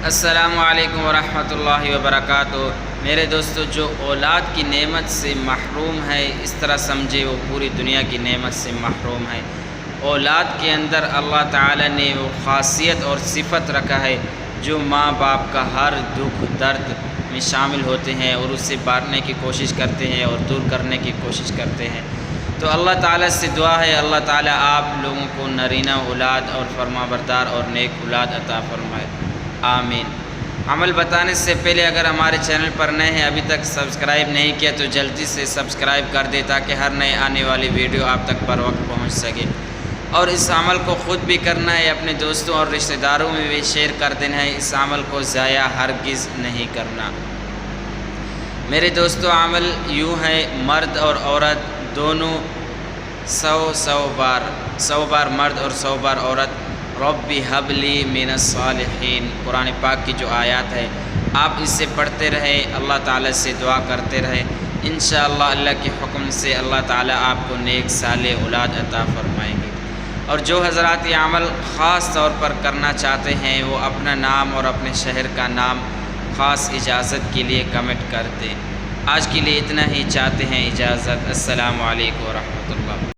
السلام علیکم ورحمۃ اللہ وبرکاتہ۔ میرے دوستو، جو اولاد کی نعمت سے محروم ہے، اس طرح سمجھے وہ پوری دنیا کی نعمت سے محروم ہے۔ اولاد کے اندر اللہ تعالی نے وہ خاصیت اور صفت رکھا ہے جو ماں باپ کا ہر دکھ درد میں شامل ہوتے ہیں اور اس سے بانٹنے کی کوشش کرتے ہیں اور دور کرنے کی کوشش کرتے ہیں۔ تو اللہ تعالیٰ سے دعا ہے، اللہ تعالیٰ آپ لوگوں کو نرینہ اولاد اور فرما بردار اور نیک اولاد عطا فرمائے، آمین۔ عمل بتانے سے پہلے اگر ہمارے چینل پر نئے ہیں، ابھی تک سبسکرائب نہیں کیا تو جلدی سے سبسکرائب کر دیں تاکہ ہر نئے آنے والی ویڈیو آپ تک پر وقت پہنچ سکے، اور اس عمل کو خود بھی کرنا ہے، اپنے دوستوں اور رشتہ داروں میں بھی شیئر کر دینا ہے۔ اس عمل کو ضائع ہرگز نہیں کرنا۔ میرے دوستو، عمل یوں ہے، مرد اور عورت دونوں 100 بار مرد اور 100 بار عورت رب حب لی من الصالحین، قرآن پاک کی جو آیات ہے، آپ اس سے پڑھتے رہے، اللہ تعالیٰ سے دعا کرتے رہے، انشاءاللہ اللہ کے حکم سے اللہ تعالیٰ آپ کو نیک صالح اولاد عطا فرمائیں گے۔ اور جو حضرات یہ عمل خاص طور پر کرنا چاہتے ہیں، وہ اپنا نام اور اپنے شہر کا نام خاص اجازت کے لیے کمنٹ کر دیں۔ آج کے لیے اتنا ہی، چاہتے ہیں اجازت۔ السلام علیکم ورحمۃ اللہ۔